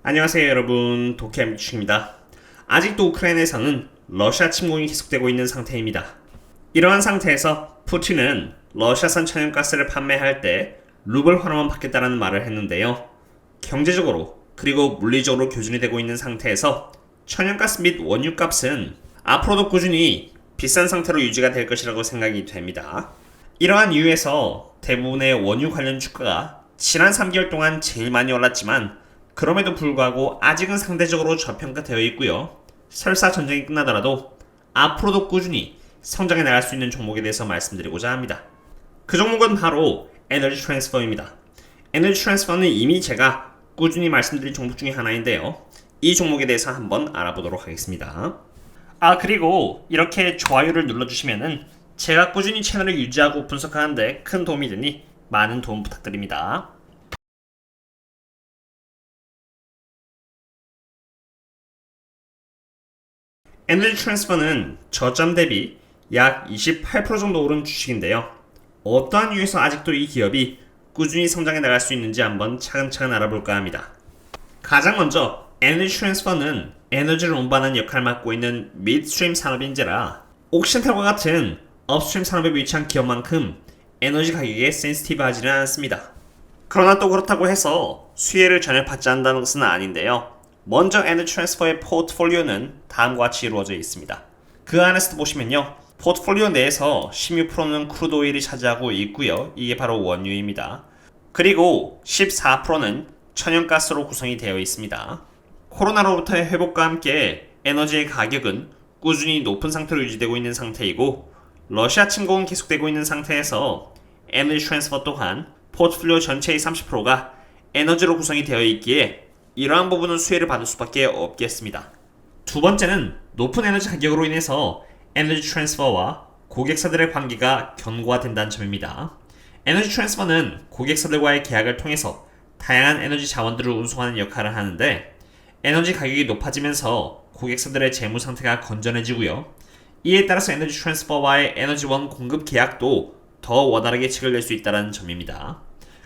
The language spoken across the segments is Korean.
안녕하세요 여러분, 도쿄함주식입니다. 아직도 우크라이나에서는 러시아 침공이 계속되고 있는 상태입니다. 이러한 상태에서 푸틴은 러시아산 천연가스를 판매할 때 루블 환원만 받겠다는 말을 했는데요. 경제적으로 그리고 물리적으로 교준이 되고 있는 상태에서 천연가스 및 원유값은 앞으로도 꾸준히 비싼 상태로 유지가 될 것이라고 생각이 됩니다. 이러한 이유에서 대부분의 원유 관련 주가가 지난 3개월 동안 제일 많이 올랐지만 그럼에도 불구하고 아직은 상대적으로 저평가되어 있고요. 설사 전쟁이 끝나더라도 앞으로도 꾸준히 성장해 나갈 수 있는 종목에 대해서 말씀드리고자 합니다. 그 종목은 바로 에너지 트랜스퍼입니다. 에너지 트랜스퍼는 이미 제가 꾸준히 말씀드린 종목 중에 하나인데요. 이 종목에 대해서 한번 알아보도록 하겠습니다. 그리고 이렇게 좋아요를 눌러주시면은 제가 꾸준히 채널을 유지하고 분석하는데 큰 도움이 되니 많은 도움 부탁드립니다. 에너지 트랜스퍼는 저점 대비 약 28% 정도 오른 주식인데요. 어떠한 이유에서 아직도 이 기업이 꾸준히 성장해 나갈 수 있는지 한번 차근차근 알아볼까 합니다. 가장 먼저 에너지 트랜스퍼는 에너지를 운반하는 역할을 맡고 있는 미드스트림 산업인재라 옥시센탈과 같은 업스트림 산업에 위치한 기업만큼 에너지 가격에 센시티브하지는 않습니다. 그러나 또 그렇다고 해서 수혜를 전혀 받지 않는다는 것은 아닌데요. 먼저 에너지 트랜스퍼의 포트폴리오는 다음과 같이 이루어져 있습니다. 그 안에서도 보시면요. 포트폴리오 내에서 16%는 크루드 오일이 차지하고 있고요. 이게 바로 원유입니다. 그리고 14%는 천연가스로 구성이 되어 있습니다. 코로나로부터의 회복과 함께 에너지의 가격은 꾸준히 높은 상태로 유지되고 있는 상태이고 러시아 침공은 계속되고 있는 상태에서 에너지 트랜스퍼 또한 포트폴리오 전체의 30%가 에너지로 구성이 되어 있기에 이러한 부분은 수혜를 받을 수밖에 없겠습니다. 두 번째는 높은 에너지 가격으로 인해서 에너지 트랜스퍼와 고객사들의 관계가 견고화된다는 점입니다. 에너지 트랜스퍼는 고객사들과의 계약을 통해서 다양한 에너지 자원들을 운송하는 역할을 하는데 에너지 가격이 높아지면서 고객사들의 재무 상태가 건전해지고요. 이에 따라서 에너지 트랜스퍼와의 에너지원 공급 계약도 더 원활하게 체결될 수 있다는 점입니다.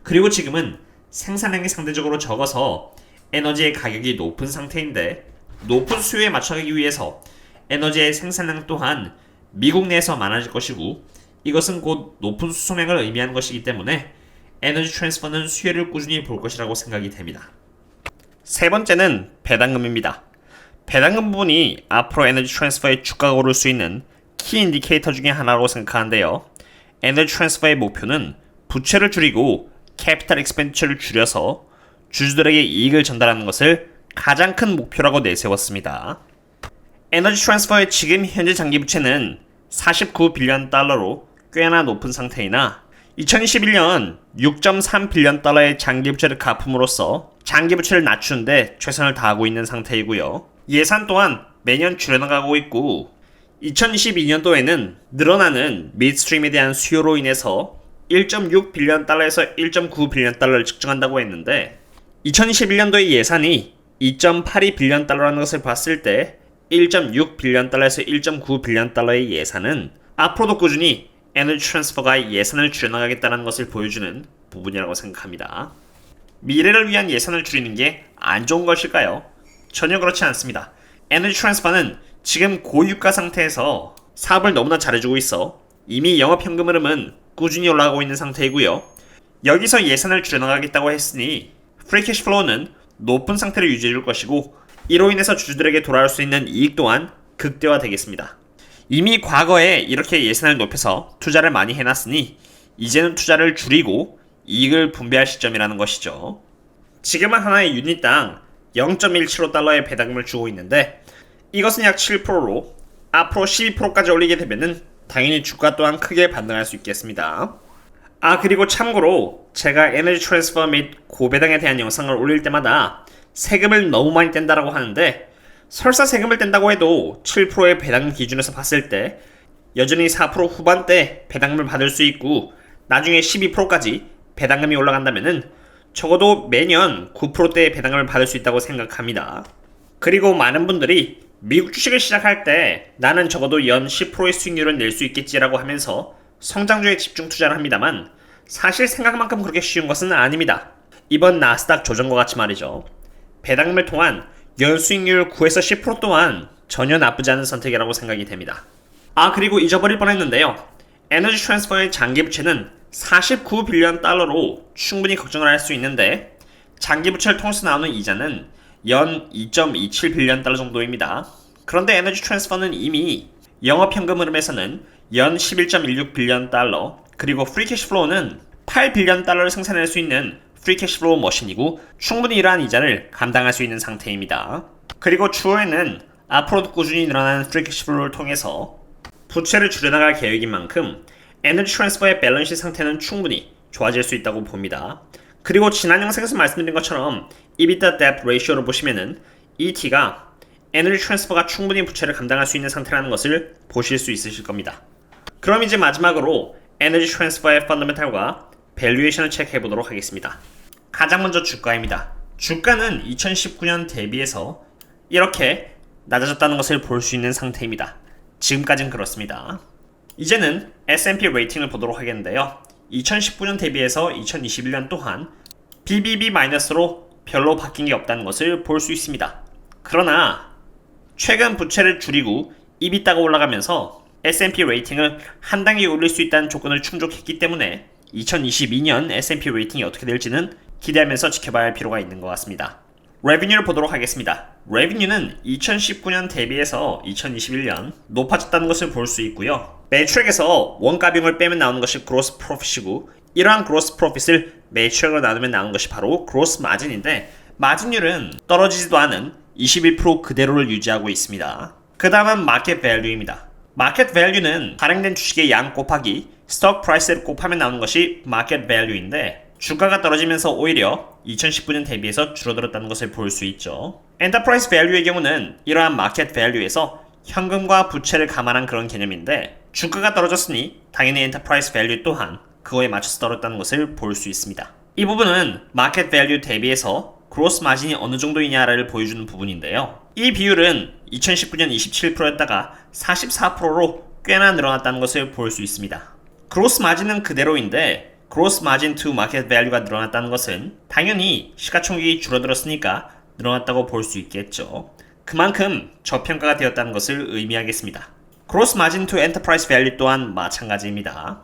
그리고 지금은 생산량이 상대적으로 적어서 에너지의 가격이 높은 상태인데 높은 수요에 맞춰가기 위해서 에너지의 생산량 또한 미국 내에서 많아질 것이고 이것은 곧 높은 수송량을 의미하는 것이기 때문에 에너지 트랜스퍼는 수혜를 꾸준히 볼 것이라고 생각이 됩니다. 세 번째는 배당금입니다. 배당금 부분이 앞으로 에너지 트랜스퍼의 주가가 오를 수 있는 키 인디케이터 중에 하나라고 생각하는데요. 에너지 트랜스퍼의 목표는 부채를 줄이고 캐피탈 익스펜디처를 줄여서 주주들에게 이익을 전달하는 것을 가장 큰 목표라고 내세웠습니다. 에너지 트랜스퍼의 지금 현재 장기부채는 49빌리언 달러로 꽤나 높은 상태이나 2021년 6.3빌리언 달러의 장기부채를 갚음으로써 장기부채를 낮추는데 최선을 다하고 있는 상태이고요. 예산 또한 매년 줄여나가고 있고 2022년도에는 늘어나는 미드스트림에 대한 수요로 인해서 1.6빌리언 달러에서 1.9빌리언 달러를 측정한다고 했는데 2021년도의 예산이 2.82빌리언 달러라는 것을 봤을 때 1.6빌리언 달러에서 1.9빌리언 달러의 예산은 앞으로도 꾸준히 에너지 트랜스퍼가 예산을 줄여나가겠다는 것을 보여주는 부분이라고 생각합니다. 미래를 위한 예산을 줄이는 게 안 좋은 것일까요? 전혀 그렇지 않습니다. 에너지 트랜스퍼는 지금 고유가 상태에서 사업을 너무나 잘해주고 있어 이미 영업현금 흐름은 꾸준히 올라가고 있는 상태이고요. 여기서 예산을 줄여나가겠다고 했으니 프리 캐시 플로우는 높은 상태를 유지해줄 것이고 이로 인해서 주주들에게 돌아올 수 있는 이익 또한 극대화되겠습니다. 이미 과거에 이렇게 예산을 높여서 투자를 많이 해놨으니 이제는 투자를 줄이고 이익을 분배할 시점이라는 것이죠. 지금은 하나의 유닛당 0.175달러의 배당금을 주고 있는데 이것은 약 7%로 앞으로 12%까지 올리게 되면은 당연히 주가 또한 크게 반등할 수 있겠습니다. 그리고 참고로 제가 에너지 트랜스퍼 및 고배당에 대한 영상을 올릴 때마다 세금을 너무 많이 뗀다라고 하는데 설사 세금을 뗀다고 해도 7%의 배당금 기준에서 봤을 때 여전히 4% 후반대 배당금을 받을 수 있고 나중에 12%까지 배당금이 올라간다면은 적어도 매년 9%대의 배당금을 받을 수 있다고 생각합니다. 그리고 많은 분들이 미국 주식을 시작할 때 나는 적어도 연 10%의 수익률을 낼 수 있겠지라고 하면서 성장주에 집중 투자를 합니다만 사실 생각만큼 그렇게 쉬운 것은 아닙니다. 이번 나스닥 조정과 같이 말이죠. 배당금을 통한 연수익률 9에서 10% 또한 전혀 나쁘지 않은 선택이라고 생각이 됩니다. 그리고 잊어버릴 뻔했는데요. 에너지 트랜스퍼의 장기 부채는 49빌리언 달러로 충분히 걱정을 할 수 있는데 장기 부채를 통해서 나오는 이자는 연 2.27빌리언 달러 정도입니다. 그런데 에너지 트랜스퍼는 이미 영업현금 흐름에서는 연 11.16빌리언 달러, 그리고 프리캐시플로우는 8빌리언 달러를 생산할 수 있는 프리캐시플로우 머신이고 충분히 이러한 이자를 감당할 수 있는 상태입니다. 그리고 추후에는 앞으로도 꾸준히 늘어나는 프리캐시플로우를 통해서 부채를 줄여나갈 계획인 만큼 에너지 트랜스퍼의 밸런스 상태는 충분히 좋아질 수 있다고 봅니다. 그리고 지난 영상에서 말씀드린 것처럼 EBITDA debt ratio를 보시면은 이 T가 에너지 트랜스퍼가 충분히 부채를 감당할 수 있는 상태라는 것을 보실 수 있으실 겁니다. 그럼 이제 마지막으로 에너지 트랜스퍼의 펀더멘탈과 밸류에이션을 체크해 보도록 하겠습니다. 가장 먼저 주가입니다. 주가는 2019년 대비해서 이렇게 낮아졌다는 것을 볼 수 있는 상태입니다. 지금까지는 그렇습니다. 이제는 S&P 레이팅을 보도록 하겠는데요. 2019년 대비해서 2021년 또한 BBB-로 별로 바뀐 게 없다는 것을 볼 수 있습니다. 그러나 최근 부채를 줄이고 EBITDA가 올라가면서 S&P 레이팅을 한 단계 올릴 수 있다는 조건을 충족했기 때문에 2022년 S&P 레이팅이 어떻게 될지는 기대하면서 지켜봐야 할 필요가 있는 것 같습니다. 레비뉴를 보도록 하겠습니다. 레비뉴는 2019년 대비해서 2021년 높아졌다는 것을 볼 수 있고요. 매출액에서 원가 비용을 빼면 나오는 것이 그로스 프로핏이고 이러한 그로스 프로핏을 매출액으로 나누면 나오는 것이 바로 그로스 마진인데 마진율은 떨어지지도 않은 21% 그대로를 유지하고 있습니다. 그 다음은 마켓 밸류입니다. 마켓 밸류는 발행된 주식의 양 곱하기 스톡 프라이스를 곱하면 나오는 것이 마켓 밸류인데 주가가 떨어지면서 오히려 2019년 대비해서 줄어들었다는 것을 볼 수 있죠. 엔터프라이즈 밸류의 경우는 이러한 마켓 밸류에서 현금과 부채를 감안한 그런 개념인데 주가가 떨어졌으니 당연히 엔터프라이즈 밸류 또한 그거에 맞춰서 떨어졌다는 것을 볼 수 있습니다. 이 부분은 마켓 밸류 대비해서 그로스 마진이 어느 정도이냐를 보여주는 부분인데요. 이 비율은 2019년 27%였다가 44%로 꽤나 늘어났다는 것을 볼 수 있습니다. 그로스 마진은 그대로인데 그로스 마진 to 마켓 밸류가 늘어났다는 것은 당연히 시가총액이 줄어들었으니까 늘어났다고 볼 수 있겠죠. 그만큼 저평가가 되었다는 것을 의미하겠습니다. 그로스 마진 to 엔터프라이즈 밸류 또한 마찬가지입니다.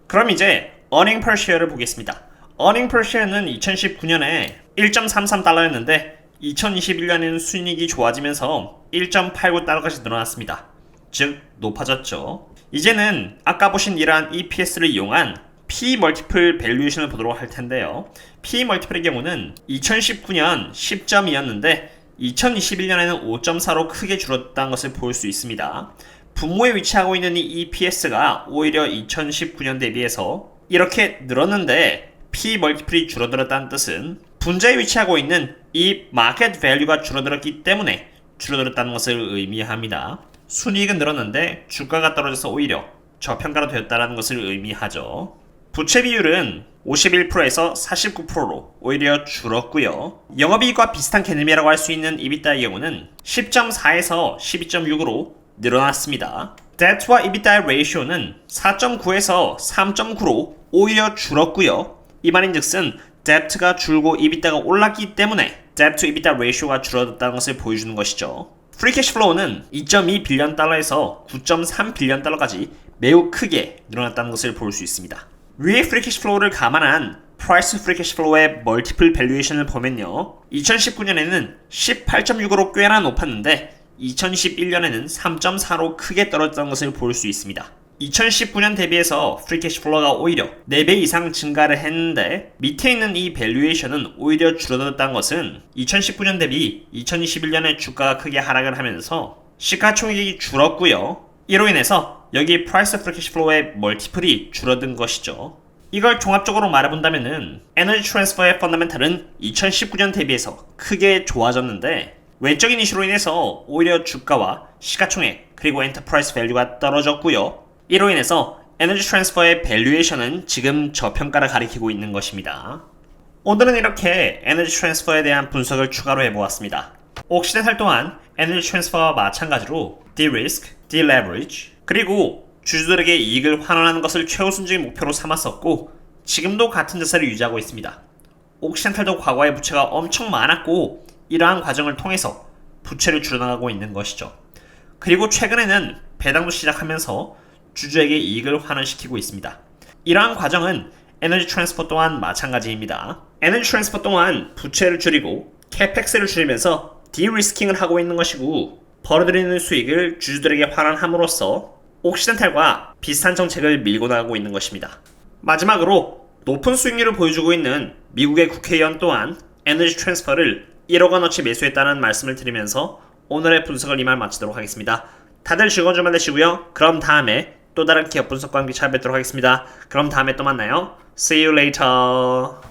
그럼 이제 earning per share를 보겠습니다. earning per share는 2019년에 1.33달러였는데 2021년에는 순이익이 좋아지면서 1.89달러까지 늘어났습니다. 즉 높아졌죠. 이제는 아까 보신 이러한 EPS를 이용한 P 멀티플 밸류에이션을 보도록 할 텐데요. P 멀티플의 경우는 2019년 10.2였는데 2021년에는 5.4로 크게 줄었다는 것을 볼 수 있습니다. 분모에 위치하고 있는 이 EPS가 오히려 2019년 대비해서 이렇게 늘었는데 P 멀티플이 줄어들었다는 뜻은 분자에 위치하고 있는 이 마켓 밸류가 줄어들었기 때문에 줄어들었다는 것을 의미합니다. 순이익은 늘었는데 주가가 떨어져서 오히려 저평가로 되었다는 것을 의미하죠. 부채 비율은 51%에서 49%로 오히려 줄었고요. 영업이익과 비슷한 개념이라고 할 수 있는 EBITDA의 경우는 10.4에서 12.6으로 늘어났습니다. Debt와 EBITDA의 레이쇼는 4.9에서 3.9로 오히려 줄었고요. 이 말인즉슨 Debt가 줄고 EBITDA가 올랐기 때문에 Debt to EBITDA 레이쇼가 줄어들었다는 것을 보여주는 것이죠. 프리 캐시 플로우는 2.2빌리언 달러에서 9.3빌리언 달러까지 매우 크게 늘어났다는 것을 볼 수 있습니다. 위의 프리 캐시 플로우를 감안한 프라이스 프리 캐시 플로우의 멀티플 밸류에이션을 보면요. 2019년에는 18.6으로 꽤나 높았는데 2021년에는 3.4로 크게 떨어졌다는 것을 볼 수 있습니다. 2019년 대비해서 프리 캐시 플로우가 오히려 4배 이상 증가를 했는데 밑에 있는 이 밸류에이션은 오히려 줄어들었다는 것은 2019년 대비 2021년에 주가가 크게 하락을 하면서 시가총액이 줄었고요. 이로 인해서 여기 프라이스 프리 캐시 플로우의 멀티플이 줄어든 것이죠. 이걸 종합적으로 말해본다면은 에너지 트랜스퍼의 펀더멘탈은 2019년 대비해서 크게 좋아졌는데 외적인 이슈로 인해서 오히려 주가와 시가총액 그리고 엔터프라이즈 밸류가 떨어졌고요. 이로 인해서 에너지 트랜스퍼의 밸류에이션은 지금 저평가를 가리키고 있는 것입니다. 오늘은 이렇게 에너지 트랜스퍼에 대한 분석을 추가로 해보았습니다. 옥시덴탈 또한 에너지 트랜스퍼와 마찬가지로 de-risk, de-leverage 그리고 주주들에게 이익을 환원하는 것을 최우선적인 목표로 삼았었고 지금도 같은 자세를 유지하고 있습니다. 옥시덴탈도 과거에 부채가 엄청 많았고 이러한 과정을 통해서 부채를 줄여나가고 있는 것이죠. 그리고 최근에는 배당도 시작하면서 주주에게 이익을 환원시키고 있습니다. 이러한 과정은 에너지 트랜스퍼 또한 마찬가지입니다. 에너지 트랜스퍼 또한 부채를 줄이고 캐펙스를 줄이면서 디리스킹을 하고 있는 것이고, 벌어들이는 수익을 주주들에게 환원함으로써 옥시덴탈과 비슷한 정책을 밀고 나가고 있는 것입니다. 마지막으로 높은 수익률을 보여주고 있는 미국의 국회의원 또한 에너지 트랜스퍼를 1억 원어치 매수했다는 말씀을 드리면서 오늘의 분석을 이만 마치도록 하겠습니다. 다들 즐거운 주말 되시고요. 그럼 다음에 또 다른 기업 분석과 함께 찾아뵙도록 하겠습니다. 그럼 다음에 또 만나요. See you later.